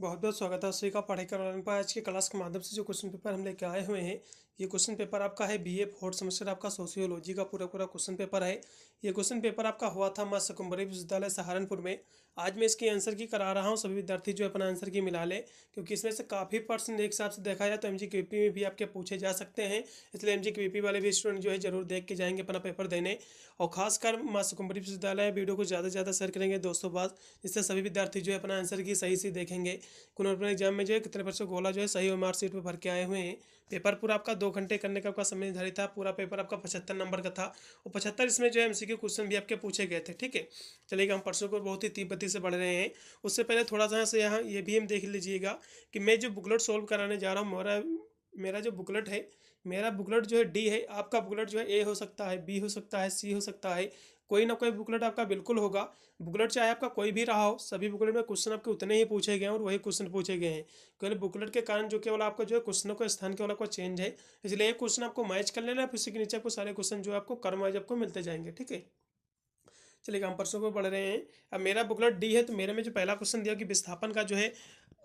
बहुत बहुत स्वागत है आप सभी का पढ़ाई करवाने पर। आज के क्लास के माध्यम से जो क्वेश्चन पेपर हम लेके आए हुए हैं, ये क्वेश्चन पेपर आपका है बीए फोर्थ सेमेस्टर आपका सोशियोलॉजी का पूरा पूरा क्वेश्चन पेपर है। ये क्वेश्चन पेपर आपका हुआ था मां शाकुंभरी विश्वविद्यालय सहारनपुर में। आज मैं इसकी आंसर की करा रहा हूँ, सभी विद्यार्थी जो अपना आंसर की मिला ले, क्योंकि इसमें से काफ़ी पर्सन एक हिसाब से देखा जाए तो एमजीक्यूपी में भी आपके पूछे जा सकते हैं। इसलिए एमजीक्यूपी वाले भी स्टूडेंट जो है जरूर देख के जाएंगे अपना पेपर देने। और खासकर मां शाकुंभरी विश्वविद्यालय वीडियो को ज़्यादा से ज़्यादा शेयर करेंगे दोस्तों बाद, जिससे सभी विद्यार्थी जो है अपना आंसर की सही से देखेंगे अपने एग्जाम में जो है कितने परसेंट गोला जो है सही और मार्कशीट में भर के आए हुए हैं। पेपर पूरा आपका 2 घंटे करने का आपका समय निर्धारित था। पूरा पेपर आपका 75 नंबर का था और 75 इसमें जो है एमसीक्यू क्वेश्चन भी आपके पूछे गए थे। ठीक है, चलिएगा, हम परसों को बहुत ही तीव्र गति से बढ़ रहे हैं। उससे पहले थोड़ा सा से यहाँ ये भी हम देख लीजिएगा कि मैं जो बुकलेट सोल्व कराने जा रहा हूँ, मेरा मेरा जो बुकलेट है, मेरा बुकलेट जो है डी है। आपका बुकलेट जो है ए हो सकता है, बी हो सकता है, सी हो सकता है, कोई ना कोई बुकलेट आपका बिल्कुल होगा। बुकलेट चाहे आपका कोई भी रहा हो, सभी बुकलेट में क्वेश्चन आपके उतने ही पूछे गए हैं और वही क्वेश्चन पूछे गए हैं। केवल बुकलेट के कारण जो केवल आपका जो है क्वेश्चनों का स्थान केवल आपका चेंज है। इसलिए एक क्वेश्चन आपको मैच कर लेना है, फिर उसके नीचे आपको सारे क्वेश्चन जो है आपको कर्म वाइज आपको मिलते जाएंगे। ठीक है, चलिए हम परसों को पढ़ रहे हैं। अब मेरा बुकलेट डी है, तो मेरे में जो पहला क्वेश्चन दिया कि विस्थापन का जो है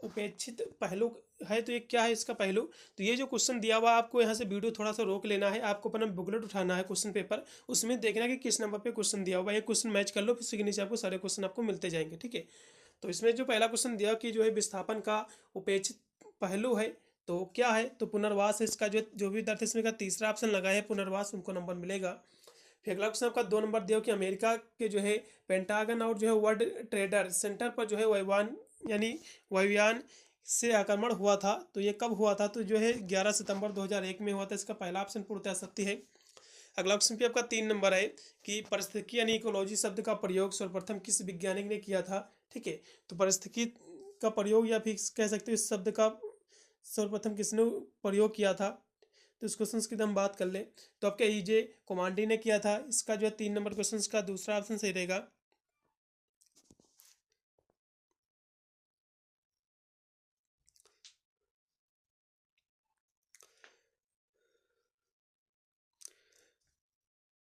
उपेक्षित पहलू है, तो ये क्या है इसका पहलू। तो ये जो क्वेश्चन दिया हुआ, आपको यहाँ से वीडियो थोड़ा सा रोक लेना है, आपको अपना बुकलेट उठाना है क्वेश्चन पेपर, उसमें देखना है कि किस नंबर पे क्वेश्चन दिया हुआ है। एक क्वेश्चन मैच कर लो, फिर उसके नीचे आपको सारे क्वेश्चन आपको मिलते जाएंगे। ठीक है, तो इसमें जो पहला क्वेश्चन दिया कि जो है विस्थापन का उपेक्षित पहलू है, तो क्या है, तो पुनर्वास है इसका। जो भी विद्यार्थी इसमें का तीसरा ऑप्शन लगा है पुनर्वास, उनको नंबर मिलेगा। फिर अगला क्वेश्चन आपका 2 नंबर दिया कि अमेरिका के जो है पेंटागन और जो है वर्ल्ड ट्रेडर सेंटर पर जो है वायुयान से आक्रमण हुआ था, तो ये कब हुआ था, तो जो है 11 सितंबर 2001 में हुआ था। इसका पहला ऑप्शन पूर्णतः सत्य है। अगला क्वेश्चन पे आपका 3 नंबर है कि पारिस्थितिकी यानी इकोलॉजी शब्द का प्रयोग सर्वप्रथम किस वैज्ञानिक ने किया था। ठीक है, तो पारिस्थितिकी का प्रयोग या फिर कह सकते हो इस शब्द का सर्वप्रथम किसने प्रयोग किया था, तो इस क्वेश्चन की हम बात कर ले तो आपके ईजे कोमांडी ने किया था। इसका जो है 3 नंबर क्वेश्चन का दूसरा ऑप्शन सही रहेगा।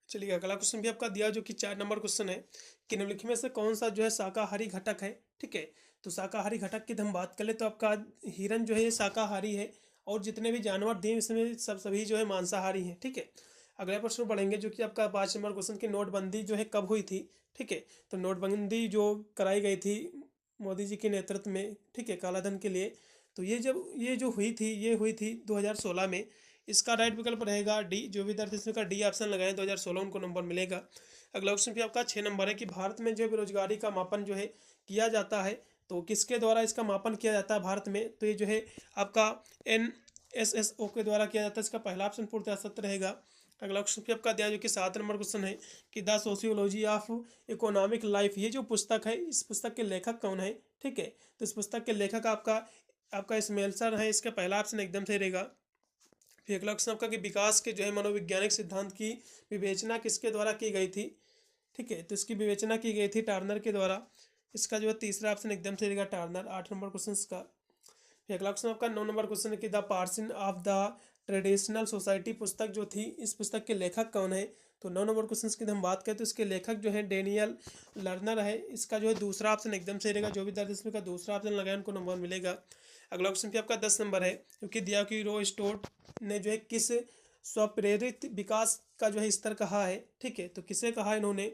चलिए अगला क्वेश्चन भी आपका दिया जो कि 4 नंबर क्वेश्चन है कि निम्नलिखित में से कौन सा जो है शाकाहारी घटक है। ठीक है, तो शाकाहारी घटक की हम बात कर ले तो आपका हिरन जो है ये शाकाहारी है, और जितने भी जानवर दिए इसमें सभी जो है मांसाहारी हैं। ठीक है, अगले प्रश्न बढ़ेंगे जो कि आपका 5 नंबर क्वेश्चन की नोटबंदी जो है कब हुई थी। ठीक है, तो नोटबंदी जो कराई गई थी मोदी जी के नेतृत्व में, ठीक है, कालाधन के लिए, तो ये जो हुई थी, ये हुई थी 2016 में। इसका राइट विकल्प रहेगा डी। जो विद्यार्थी इसमें का डी ऑप्शन लगाए 2016 उनको नंबर मिलेगा। अगला क्वेश्चन भी आपका 6 नंबर है कि भारत में जो बेरोजगारी का मापन जो है किया जाता है, तो किसके द्वारा इसका मापन किया जाता है भारत में, तो ये जो है आपका NSSO के द्वारा किया जाता है। इसका पहला ऑप्शन पूर्णतः सत्य रहेगा। अगला क्वेश्चन भी आपका दिया जो कि 7 नंबर क्वेश्चन है कि the sociology of economic life, ये जो पुस्तक है इस पुस्तक के लेखक कौन है। ठीक है, तो इस पुस्तक के लेखक आपका आपका स्मेल्सन है। इसका पहला ऑप्शन एकदम सही रहेगा। फिर अगला क्वेश्चन आपका कि विकास के जो है मनोवैज्ञानिक सिद्धांत की विवेचना किसके द्वारा की गई थी। ठीक है, तो इसकी विवेचना की गई थी टार्नर के द्वारा। इसका जो है तीसरा ऑप्शन एकदम सही रहेगा, टार्नर। 8 नंबर क्वेश्चन का। फिर अगला क्वेश्चन आपका 9 नंबर क्वेश्चन है कि the passing of the traditional society पुस्तक जो थी, इस पुस्तक के लेखक कौन है। तो 9 नंबर क्वेश्चन की हम बात करें तो इसके लेखक जो है डेनियल लर्नर है। इसका जो है दूसरा ऑप्शन एकदम सही रहेगा। जो भी विद्यार्थी इसमें का दूसरा ऑप्शन लगाए उनको नंबर मिलेगा। अगला क्वेश्चन भी आपका 10 नंबर है क्योंकि दिया कि रो स्टोट ने जो है किस स्वप्रेरित विकास का जो है स्तर कहा है। ठीक है, तो किसे कहा इन्होंने,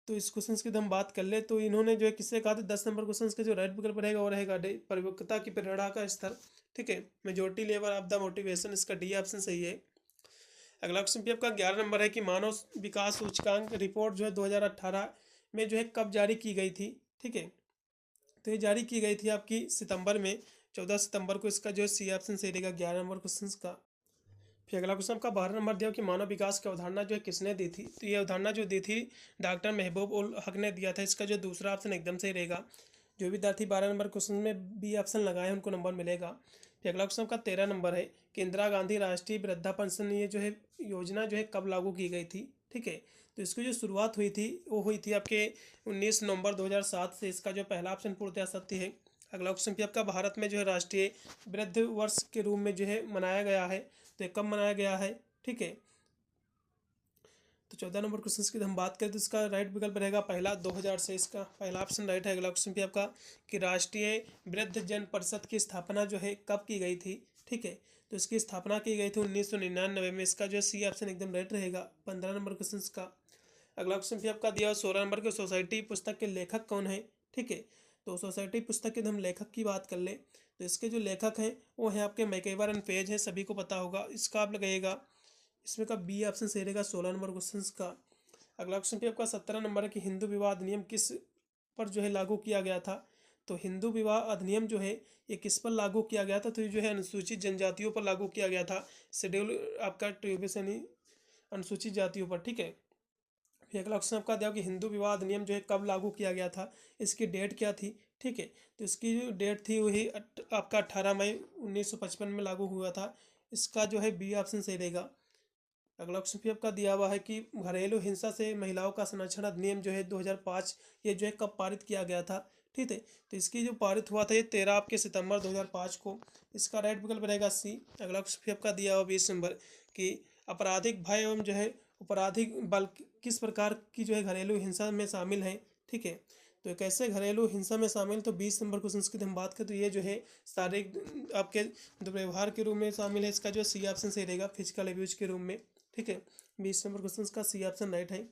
तो इस क्वेश्चन की हम बात कर ले तो इन्होंने जो है किससे कहा था। 10 नंबर क्वेश्चन का जो राइट विकल्प रहेगा वो रहेगा डी, परिपक्वता की प्रेरणा का स्तर। ठीक है, majority level of the motivation, इसका डी ऑप्शन सही है। अगला क्वेश्चन भी आपका 11 नंबर है कि मानव विकास सूचकांक रिपोर्ट जो है 2018 में जो है कब जारी की गई थी। ठीक है, तो ये जारी की गई थी आपकी सितंबर में, 14 सितंबर को। इसका जो है सी ऑप्शन सही रहेगा 11 नंबर क्वेश्चन का। फिर अगला क्वेश्चन आपका 12 नंबर दिया कि मानव विकास की अवधारणा जो है किसने दी थी, तो ये अवधारणा जो दी थी डॉक्टर महबूब उल हक ने दिया था। इसका जो दूसरा ऑप्शन एकदम सही रहेगा। जो विद्यार्थी 12 नंबर क्वेश्चन में बी ऑप्शन लगाए उनको नंबर मिलेगा। फिर अगला क्वेश्चन का 13 नंबर है कि इंदिरा गांधी राष्ट्रीय वृद्धा पेंशन ये जो है योजना जो है कब लागू की गई थी। ठीक है, तो इसकी जो शुरुआत हुई थी वो हुई थी आपके 19 नवंबर 2007 से। इसका जो पहला ऑप्शन पूर्णतः सत्य है। अगला क्वेश्चन भी आपका भारत में जो है राष्ट्रीय वृद्ध वर्ष के रूप में जो है मनाया गया है, तो ये कब मनाया गया है। ठीक है, तो 14 नंबर क्वेश्चन की हम बात करें तो इसका राइट विकल्प रहेगा पहला 2000 से, इसका पहला ऑप्शन राइट है। अगला क्वेश्चन भी आपका कि राष्ट्रीय वृद्धजन परिषद की स्थापना जो है कब की गई थी, ठीक है। तो इसकी स्थापना की गई थी 1999 में, इसका जो है सी ऑप्शन एकदम राइट रहेगा 15 नंबर क्वेश्चन का। अगला क्वेश्चन भी आपका दिया 16 नंबर के सोसाइटी पुस्तक के लेखक कौन है, ठीक है। तो सोसाइटी पुस्तक के हम लेखक की बात कर ले तो इसके जो लेखक हैं वो हैं आपके मैकेवर एंड पेज है, सभी को पता होगा। इसका आप लगाइएगा इसमें का बी ऑप्शन सही रहेगा 16 नंबर क्वेश्चन का। अगला क्वेश्चन भी आपका 17 नंबर है कि हिंदू विवाह अधिनियम किस पर जो है लागू किया गया था। तो हिंदू विवाह अधिनियम जो है ये किस पर लागू किया गया था, तो ये जो है अनुसूचित जनजातियों पर लागू किया गया था, शेड्यूल आपका ट्राइब्स यानी अनुसूचित जातियों पर, ठीक है। फिर अगला क्वेश्चन आपका दिया कि हिंदू विवाह अधिनियम जो है कब लागू किया गया था, इसकी डेट क्या थी, ठीक है। तो इसकी जो डेट थी वही आपका 18 मई 1955 में लागू हुआ था, इसका जो है बी ऑप्शन सही रहेगा। अगला क्वेश्चन भी आपका दिया हुआ है कि घरेलू हिंसा से महिलाओं का संरक्षण अधिनियम जो है 2005 ये जो है कब पारित किया गया था, ठीक है। तो इसकी जो पारित हुआ था ये 13 आपके सितंबर 2005 को, इसका राइट विकल्प रहेगा सी। अगला क्वेश्चन भी आपका दिया हुआ 20 नंबर कि आपराधिक भय एवं जो है आपराधिक बल किस प्रकार की जो है घरेलू हिंसा में शामिल है, ठीक है। तो कैसे घरेलू हिंसा में शामिल, तो 20 नंबर क्वेश्चन की हम बात करें तो ये जो है शारीरिक आपके दुर्व्यवहार के रूप में शामिल है, इसका जो सी ऑप्शन सही रहेगा फिजिकल अब्यूज के रूप में, ठीक है। 20 नंबर क्वेश्चन का सी ऑप्शन राइट है।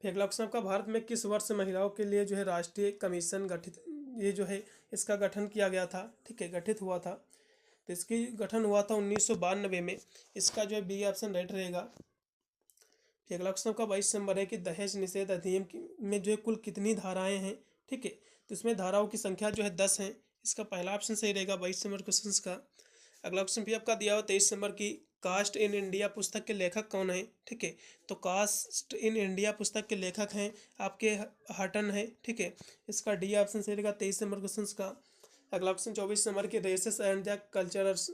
फिर अगला क्वेश्चन आपका भारत में किस वर्ष महिलाओं के लिए जो है राष्ट्रीय कमीशन गठित ये जो है इसका गठन किया गया था, ठीक है, गठित हुआ था। तो इसकी गठन हुआ था 1992 में, इसका जो है बी ऑप्शन राइट रहेगा। फिर अगला क्वेश्चन आपका 22 नंबर है कि दहेज निषेध अधिनियम में जो है कुल कितनी धाराएं हैं, ठीक है। तो इसमें धाराओं की संख्या जो है 10 है, इसका पहला ऑप्शन सही रहेगा 22 नंबर क्वेश्चन का। अगला क्वेश्चन भी आपका दिया हुआ 23 नंबर की कास्ट इन इंडिया पुस्तक के लेखक कौन है, ठीक है। तो कास्ट इन इंडिया पुस्तक के लेखक हैं आपके हटन है, ठीक है। इसका डी ऑप्शन सही रहेगा 23 नंबर क्वेश्चन का। अगला क्वेश्चन 24 नंबर के races and the cultures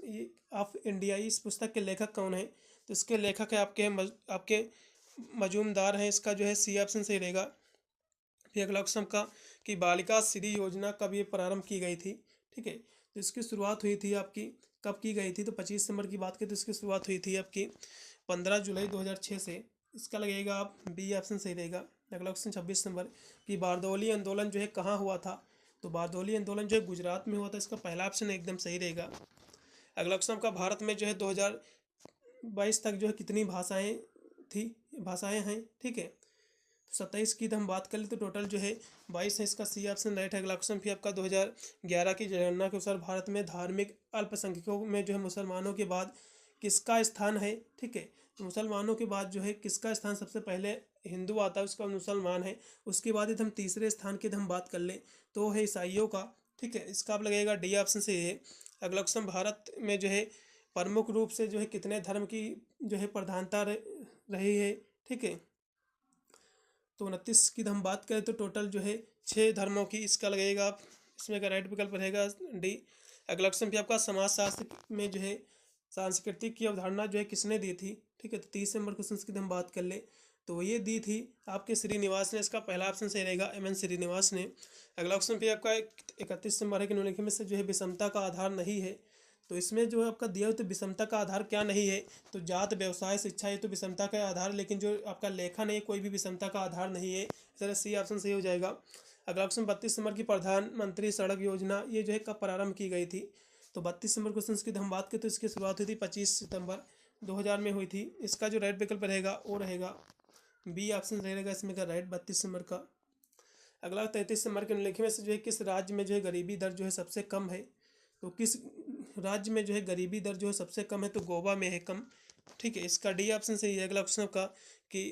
of India इस पुस्तक के लेखक कौन है। तो इसके लेखक है आपके मजूमदार हैं, इसका जो है सी ऑप्शन सही रहेगा। फिर अगला क्वेश्चन का कि बालिका श्री योजना कब ये प्रारंभ की गई थी, ठीक है। तो इसकी शुरुआत हुई थी आपकी कब की गई थी, तो 25 नंबर की बात करें तो इसकी शुरुआत हुई थी आपकी 15 जुलाई 2006 से, इसका लगेगा आप बी ऑप्शन सही रहेगा। अगला क्वेश्चन 26 नंबर कि बारदौली आंदोलन जो है कहाँ हुआ था। तो बारदौली आंदोलन जो है गुजरात में हुआ था, इसका पहला ऑप्शन एकदम सही रहेगा। अगला क्वेश्चन आपका भारत में जो है 2022 तक जो है कितनी भाषाएं हैं, ठीक है। तो 27 की हम बात कर ले तो टोटल जो है 22 है, इसका सी ऑप्शन राइट है। अगला क्वेश्चन भी आपका 2011 की जनगणना के अनुसार भारत में धार्मिक अल्पसंख्यकों में जो है मुसलमानों के बाद किसका स्थान है, ठीक है। तो मुसलमानों के बाद जो है किसका स्थान सबसे पहले हिंदू आता है, उसका मुसलमान है। उसके बाद यदि हम तीसरे स्थान की हम बात कर ले तो है ईसाइयों का, ठीक है। इसका आप लगेगा डी ऑप्शन से है। अगला क्वेश्चन भारत में जो है प्रमुख रूप से जो है कितने धर्म की जो है प्रधानता रही है, ठीक है। तो 29 की हम बात करें तो टोटल जो है 6 धर्मों की, इसका लगेगा आप इसमें का राइट विकल्प रहेगा डी। अगला क्वेश्चन भी आपका समाजशास्त्र में जो है सांस्कृतिक की अवधारणा जो है किसने दी थी, ठीक है। तो 30 नंबर क्वेश्चन की हम बात कर ले तो ये दी थी आपके श्रीनिवास ने, इसका पहला ऑप्शन सही रहेगा एम एन श्रीनिवास ने। अगला क्वेश्चन भी आपका 31 नंबर है कि निम्नलिखित में से जो है विषमता का आधार नहीं है। तो इसमें जो है आपका दिया हुआ तो विषमता का आधार क्या नहीं है, तो जात व्यवसाय शिक्षा ये तो विषमता का आधार, लेकिन जो आपका लेखन है कोई भी विषमता का आधार नहीं है, इस तरह सी ऑप्शन सही हो जाएगा। अगला क्वेश्चन 32 नंबर की प्रधानमंत्री सड़क योजना ये जो है कब प्रारंभ की गई थी। तो 32 नंबर क्वेश्चन की हम बात करें तो इसकी शुरुआत हुई थी 25 सितंबर 2000 में हुई थी, इसका जो राइट विकल्प रहेगा वो रहेगा बी ऑप्शन रहेगा इसमें का राइट 32 नंबर का। अगला 33 नंबर के निम्नलिखित में से जो है किस राज्य में जो है गरीबी दर जो है सबसे कम है। तो किस राज्य में जो है गरीबी दर जो है सबसे कम है, तो गोवा में है कम, ठीक है। इसका डी ऑप्शन सही है। अगला क्वेश्चन का कि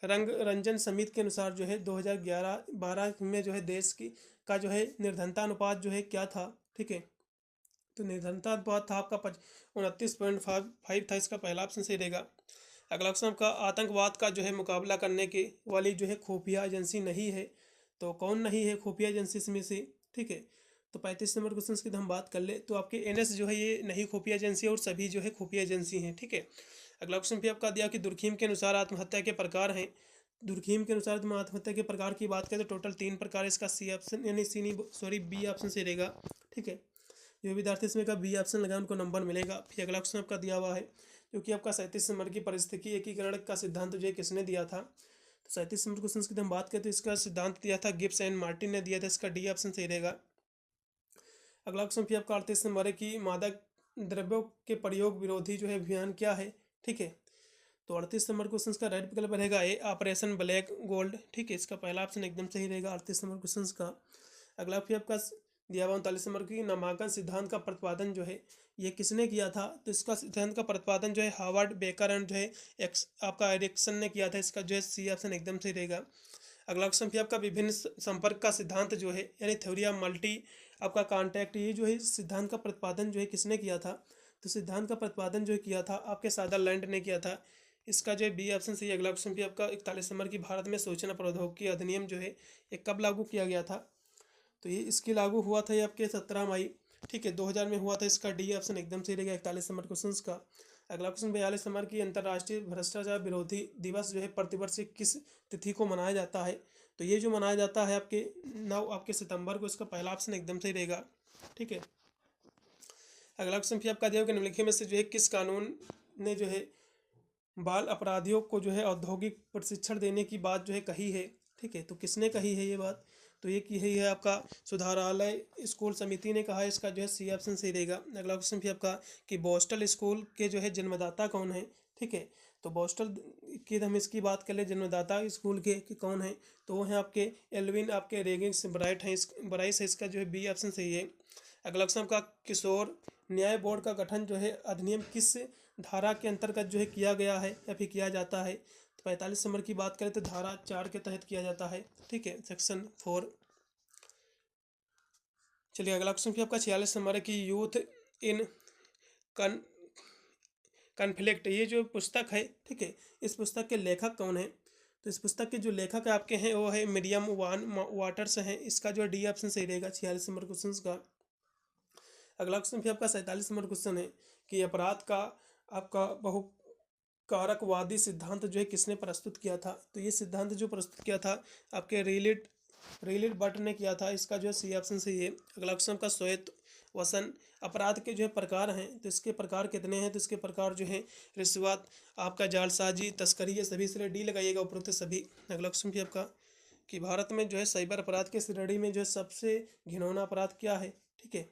रंजन समिति के अनुसार जो है 2011-12 में जो है देश की का जो है निर्धनता अनुपात जो है क्या था, ठीक है। तो निर्धनता अनुपात था आपका 29.5 था, इसका पहला ऑप्शन सही रहेगा। अगला क्वेश्चन आपका आतंकवाद का जो है मुकाबला करने की वाली जो है खुफिया एजेंसी नहीं है, तो कौन नहीं है खुफिया एजेंसी इसमें से, ठीक है। तो 35 नंबर क्वेश्चन की हम बात कर ले तो आपके एनएस जो है ये नहीं खुफिया एजेंसी और सभी जो है खुफिया एजेंसी हैं, ठीक है। अगला क्वेश्चन भी आपका दिया कि दुर्खीम के अनुसार आत्महत्या के प्रकार हैं। दुर्खीम के अनुसार आत्महत्या के प्रकार की बात करें तो टोटल 3 प्रकार, इसका सी ऑप्शन यानी बी ऑप्शन से रहेगा, ठीक है। जो विद्यार्थी इसमें का बी ऑप्शन लगा उनको नंबर मिलेगा। फिर अगला क्वेश्चन आपका दिया हुआ है जो कि आपका 37 नंबर की परिस्थिति एकीकरण का सिद्धांत जो है किसने दिया था। तो 37 नंबर क्वेश्चन की हम बात करें तो इसका सिद्धांत दिया था गिब्स एंड मार्टिन ने दिया था। इसका डी ऑप्शन सही रहेगा। अगला क्वेश्चन फिर आपका 38 नंबर है कि मादक द्रव्यों के प्रयोग विरोधी जो है अभियान क्या है। ठीक है, तो 38 नंबर क्वेश्चन का राइट विकल्प रहेगा ए ऑपरेशन ब्लैक गोल्ड। ठीक है, इसका पहला ऑप्शन एकदम सही रहेगा 38 नंबर क्वेश्चन का। अगला फिर आपका दिया हुआ 39 नंबर की नामांकन सिद्धांत का प्रतिपादन जो है ये किसने किया था। तो इसका सिद्धांत का प्रतिपादन जो है हार्वर्ड बेकर एंड जो है आपका एरिक्सन ने किया था। इसका जो है सी ऑप्शन एकदम सही रहेगा। अगला क्वेश्चन फिर आपका विभिन्न संपर्क का सिद्धांत जो है यानी थ्योरी ऑफ मल्टी आपका कॉन्टैक्ट, ये जो है सिद्धांत का प्रतिपादन जो है किसने किया था। तो सिद्धांत का प्रतिपादन जो किया था आपके सादरलैंड ने किया था। इसका जो है बी ऑप्शन सही। अगला क्वेश्चन भी आपका 41 नंबर की भारत में सूचना प्रौद्योगिकी अधिनियम जो है ये कब लागू किया गया था। तो ये इसकी लागू हुआ था ये आपके 17 मई, ठीक है, 2000 में हुआ था। इसका डी ऑप्शन एकदम सही रहेगा 41 नंबर क्वेश्चन का। अगला क्वेश्चन 42 नंबर की अंतर्राष्ट्रीय भ्रष्टाचार विरोधी दिवस जो है प्रतिवर्ष किस तिथि को मनाया जाता है। तो ये जो मनाया जाता है आपके 9 आपके सितंबर को। इसका पहला ऑप्शन एकदम सही रहेगा। ठीक है, अगला क्वेश्चन फिर आपका दिया निम्नलिखित में से जो है किस कानून ने जो है बाल अपराधियों को जो है औद्योगिक प्रशिक्षण देने की बात जो है कही है। ठीक है, तो किसने कही है ये बात। तो ये की है आपका सुधारालय स्कूल समिति ने कहा है। इसका जो है सी ऑप्शन सही रहेगा। अगला क्वेश्चन भी आपका कि बोस्टल स्कूल के जो है जन्मदाता कौन है। ठीक है, तो बोस्टल की हम इसकी बात कर ले जन्मदाता स्कूल के कि कौन है, तो वो हैं आपके एल्विन आपके रेगिंग्स ब्राइट हैं ब्राइस है। इसका जो है बी ऑप्शन सही है। अगला क्वेश्चन का किशोर न्याय बोर्ड का गठन जो है अधिनियम किस धारा के अंतर्गत जो है किया गया है या फिर किया जाता है। तो 45 नंबर की बात करें तो धारा 4 के तहत किया जाता है। ठीक है, सेक्शन 4। चलिए अगला क्वेश्चन फिर आपका 46 नंबर है कि यूथ इन कन कन्फ्लिक्ट, ये जो पुस्तक है, ठीक है, इस पुस्तक के लेखक कौन है। तो इस पुस्तक के जो लेखक आपके हैं वो है मिरियम वान वाटर्स हैं। इसका जो डी ऑप्शन सही रहेगा 46 नंबर क्वेश्चन का। अगला क्वेश्चन फिर आपका 47 नंबर क्वेश्चन है कि अपराध का आपका बहुकारकवादी सिद्धांत जो है किसने प्रस्तुत किया था। तो ये सिद्धांत जो प्रस्तुत किया था आपके रिलिट बट ने किया था। इसका जो है सी ऑप्शन सही है। अगला क्वेश्चन का श्वेत वसन अपराध के जो है प्रकार हैं, तो इसके प्रकार कितने हैं। तो इसके प्रकार जो है रिश्वत आपका जालसाजी तस्करी, ये सभी इसलिए डी लगाइएगा उपरोक्त सभी। अगला क्वेश्चन भी आपका कि भारत में जो है साइबर अपराध के श्रेणी में जो है सबसे घिनौना अपराध क्या है। ठीक है,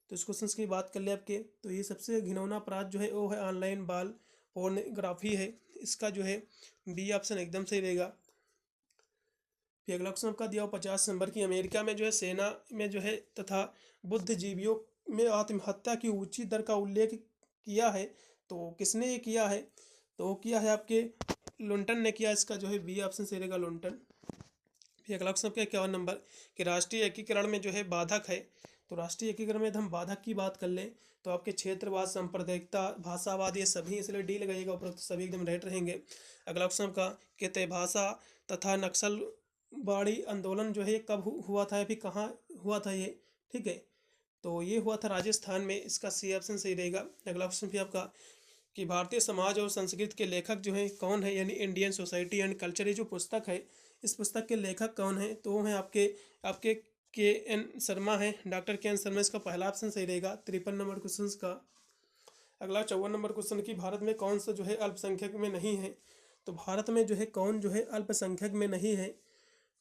तो इस क्वेश्चन की बात कर ले आपके, तो ये सबसे घिनौना अपराध जो है वो है ऑनलाइन बाल पोर्नोग्राफी है। इसका जो है बी ऑप्शन एकदम सही रहेगा। फिर अगला क्वेश्चन आपका दिया हो 50 नंबर की अमेरिका में जो है सेना में जो है तथा बुद्धिजीवियों में आत्महत्या की ऊंची दर का उल्लेख किया है। तो किसने ये किया है। तो वो किया है आपके लुंटन ने किया। इसका जो है बी ऑप्शन सही रहेगा लुंटन। फिर अगला क्वेश्चन आपका 51 नंबर कि राष्ट्रीय एकीकरण में जो है बाधक है। तो राष्ट्रीय एकीकरण में हम बाधक की बात कर लें तो आपके क्षेत्रवाद सांप्रदायिकता भाषावाद ये सभी इसलिए डी लगाइएगा उपरोक्त सभी एकदम राइट रहेंगे। अगला क्वेश्चन का कहते भाषा तथा नक्सलवाड़ी आंदोलन जो है ये कब हुआ था या फिर कहाँ हुआ था ये। ठीक है, तो ये हुआ था राजस्थान में। इसका सी ऑप्शन सही रहेगा। अगला क्वेश्चन भी आपका कि भारतीय समाज और संस्कृति के लेखक जो है कौन है यानी इंडियन सोसाइटी एंड कल्चर, ये जो पुस्तक है इस पुस्तक के लेखक कौन है। तो वो हैं आपके आपके के एन शर्मा है, डॉक्टर के एन शर्मा। इसका पहला ऑप्शन सही रहेगा 53 नंबर क्वेश्चन का। अगला 54 नंबर क्वेश्चन की भारत में कौन सा जो है अल्पसंख्यक में नहीं है। तो भारत में जो है कौन जो है अल्पसंख्यक में नहीं है।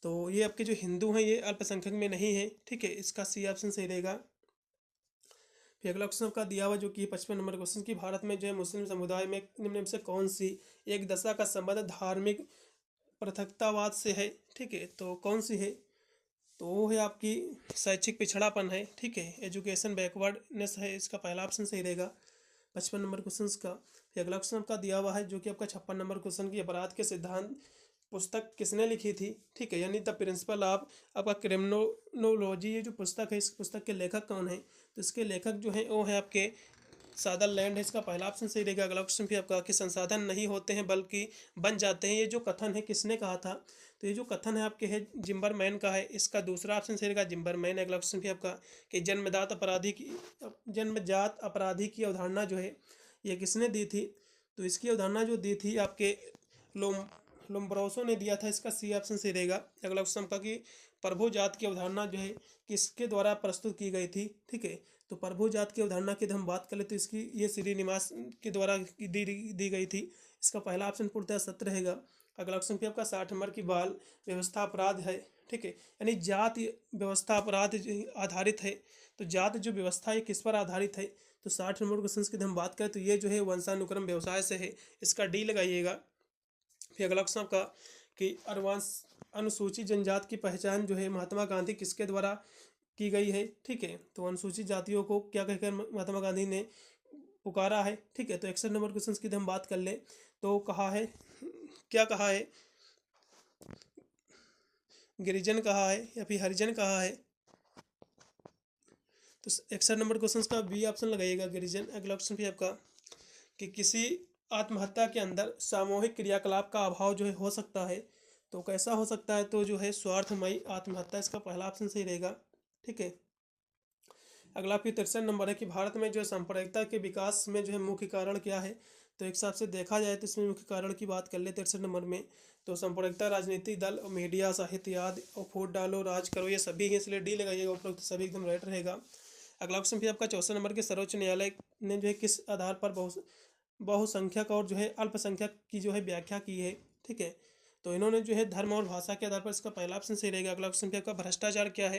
तो ये आपके जो हिंदू हैं ये अल्पसंख्यक में नहीं है। ठीक है, इसका सी ऑप्शन सही रहेगा। फिर अगला क्वेश्चन आपका दिया हुआ जो कि 55 नंबर क्वेश्चन की भारत में जो है मुस्लिम समुदाय में निम्न में से कौन सी एक दशा का संबंध धार्मिक पृथकतावाद से है। ठीक है, तो कौन सी है। तो वो है आपकी शैक्षिक पिछड़ापन है। ठीक है, एजुकेशन बैकवर्डनेस है। इसका पहला ऑप्शन सही रहेगा 55 नंबर क्वेश्चन का। फिर अगला क्वेश्चन आपका दिया हुआ है जो कि आपका 56 नंबर क्वेश्चन की अपराध के सिद्धांत पुस्तक किसने लिखी थी। ठीक है, यानी द प्रिंसिपल ऑफ आपका क्रिमिनोलॉजी, ये जो पुस्तक है इस पुस्तक के लेखक कौन है। तो इसके लेखक जो हैं वो है आपके सादरलैंड है। इसका पहला ऑप्शन सही रहेगा। अगला क्वेश्चन भी आपका कि संसाधन नहीं होते हैं बल्कि बन जाते हैं, ये जो कथन है किसने कहा था। तो ये जो कथन है आपके है जिम्बरमैन का है। इसका दूसरा ऑप्शन सही रहेगा जिम्बरमैन। अगला क्वेश्चन भी आपका कि जन्मजात अपराधी की अवधारणा जो है ये किसने दी थी। तो इसकी अवधारणा जो दी थी आपके लोम्ब्रोसो ने दिया था। इसका सी ऑप्शन सही रहेगा। अगला क्वेश्चन का कि प्रभु जात की अवधारणा जो है किसके द्वारा प्रस्तुत की गई थी, ठीक है। तो प्रभु जात की अवधारणा की हम बात करें तो इसकी ये श्रीनिवास के द्वारा दी गई थी। इसका पहला ऑप्शन पूर्णतः सत्य रहेगा। अगला ऑप्शन पे आपका 60 नंबर की बाल व्यवस्था अपराध है, ठीक है। यानी जात व्यवस्था अपराध आधारित है। तो जात जो व्यवस्था है किस पर आधारित है, तो 60 नंबर क्वेश्चन की हम बात करें तो ये जो है वंशानुक्रम व्यवसाय से है, इसका डी लगाइएगा। फिर अगला क्वेश्चन आपका कि अनुसूचित जनजाति की पहचान जो है महात्मा गांधी किसके द्वारा की गई है, ठीक है। तो अनुसूचित जातियों को क्या कहकर महात्मा गांधी ने पुकारा है, ठीक है। तो 61 नंबर क्वेश्चन की हम बात कर ले तो कहा है, क्या कहा है, गिरिजन कहा है या फिर हरिजन कहा है। तो 61 नंबर क्वेश्चन का बी ऑप्शन लगाइएगा, गिरिजन। अगला ऑप्शन भी आपका कि किसी आत्महत्या के अंदर सामूहिक क्रियाकलाप का अभाव जो है हो सकता है, तो कैसा हो सकता है, तो जो है स्वार्थमयी आत्महत्या, इसका पहला ऑप्शन सही रहेगा, ठीक है। अगला फिर 63 नंबर है कि भारत में जो है सांप्रदायिकता के विकास में जो है मुख्य कारण क्या है। तो एक हिसाब से देखा जाए तो इसमें मुख्य कारण की बात कर ले 63 नंबर में, तो सांप्रदायिकता राजनीतिक दल मीडिया साहित्य आदि और वोट डालो राज करो ये सभी हैं, इसलिए डी लगाइएगा, उपरोक्त सभी एकदम राइट रहेगा। अगला ऑप्शन फिर आपका 64 नंबर के सर्वोच्च न्यायालय ने जो है किस आधार पर बहुसंख्यक और जो है अल्पसंख्यक की जो है व्याख्या की है, ठीक है। तो इन्होंने जो है धर्म और भाषा के आधार पर, इसका पहला ऑप्शन सही रहेगा। अगला ऑप्शन पे आपका भ्रष्टाचार क्या है,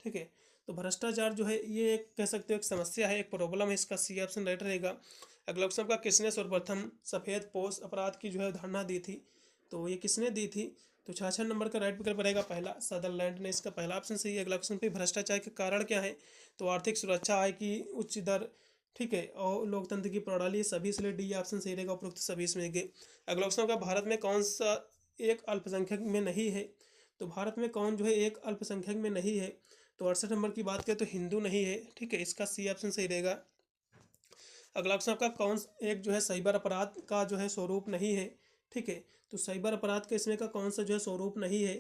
ठीक है। तो भ्रष्टाचार जो है ये एक कह सकते हो एक समस्या है, एक प्रॉब्लम है, इसका सी ऑप्शन राइट रहेगा। अगला ऑप्शन का किसने सर्वप्रथम सफ़ेद पोश अपराध की जो है धारणा दी थी, तो ये किसने दी थी, तो 66 नंबर का राइट विकल्प रहेगा पहला, सदरलैंड ने, इसका पहला ऑप्शन सही है। अगला ऑप्शन पे भ्रष्टाचार के कारण क्या है, तो आर्थिक सुरक्षा, आय की उच्च दर, ठीक है, और लोकतंत्र की प्रणाली, सभी, इसलिए डी ऑप्शन सही रहेगा, उपरोक्त सभी इसमें के। अगला ऑप्शन का भारत में कौन सा एक अल्पसंख्यक में नहीं है, तो भारत में कौन जो है एक अल्पसंख्यक में नहीं है, तो 68 नंबर की बात करें तो हिंदू नहीं है, ठीक है, इसका सी ऑप्शन सही रहेगा। अगला ऑप्शन आपका कौन एक जो है साइबर अपराध का जो है स्वरूप नहीं है, ठीक है। तो साइबर अपराध का इसमें का कौन सा जो है स्वरूप नहीं है,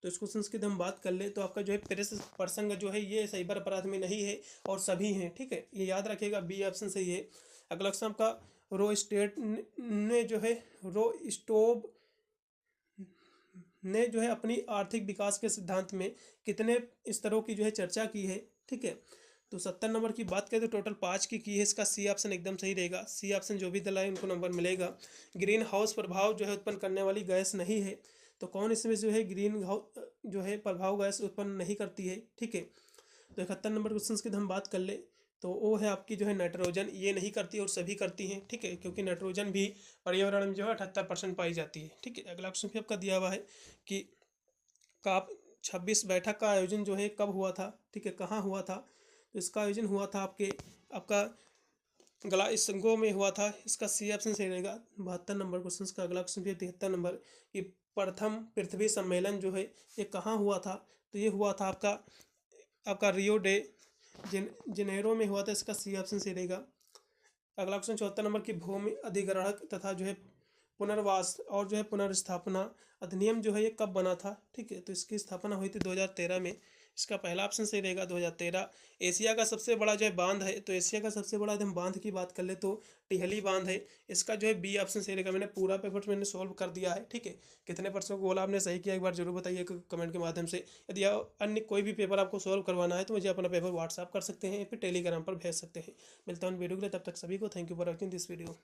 तो इस क्वेश्चन की हम बात कर ले तो आपका जो है प्रेस प्रसंग जो है ये साइबर अपराध में नहीं है और सभी हैं, ठीक है, ये याद रखिएगा, बी ऑप्शन सही है। अगला ऑप्शन आपका रो स्टेट ने जो है रो स्टोव ने जो है अपनी आर्थिक विकास के सिद्धांत में कितने स्तरों की जो है चर्चा की है, ठीक है। तो 70 नंबर की बात करें तो टोटल 5 की है, इसका सी ऑप्शन एकदम सही रहेगा। सी ऑप्शन जो भी दिलाए उनको नंबर मिलेगा। ग्रीन हाउस प्रभाव जो है उत्पन्न करने वाली गैस नहीं है, तो कौन इसमें जो है ग्रीन हाउस जो है प्रभाव गैस उत्पन्न नहीं करती है, ठीक है। तो 71 नंबर क्वेश्चन की हम बात कर ले तो वो है आपकी जो है नाइट्रोजन, ये नहीं करती और सभी करती हैं, ठीक है, क्योंकि नाइट्रोजन भी पर्यावरण में जो है 78% पाई जाती है, ठीक है। अगला क्वेश्चन भी आपका दिया हुआ है कि काप 26 बैठक का आयोजन जो है कब हुआ था, ठीक है, कहाँ हुआ था, तो इसका आयोजन हुआ था आपका ग्लासगो में हुआ था, इसका सी ऑप्शन सही रहेगा। 72 नंबर क्वेश्चन का अगला क्वेश्चन भी 73 नंबर कि प्रथम पृथ्वी सम्मेलन जो है ये कहाँ हुआ था, तो ये हुआ था आपका रियो डे जेनेरो में हुआ था, इसका सी ऑप्शन सही रहेगा। अगला क्वेश्चन 74 नंबर की भूमि अधिग्रहण तथा जो है पुनर्वास और जो है पुनर्स्थापना अधिनियम जो है ये कब बना था, ठीक है, तो इसकी स्थापना हुई थी 2013 में, इसका पहला ऑप्शन सही रहेगा 2013। एशिया का सबसे बड़ा जो है बांध है, तो एशिया का सबसे बड़ा हम बांध की बात कर ले तो टिहली बांध है, इसका जो है बी ऑप्शन सही रहेगा। मैंने पूरा पेपर मैंने सॉल्व कर दिया है, ठीक है, कितने परसेंट गोल आपने सही किया एक बार जरूर बताइए कमेंट के माध्यम से। यदि अन्य कोई भी पेपर आपको सॉल्व करवाना है तो मुझे अपना पेपर व्हाट्सअप कर सकते हैं, फिर टेलीग्राम पर भेज सकते हैं। मिलता हूँ वीडियो के लिए, तब तक सभी को thank you for watching this video.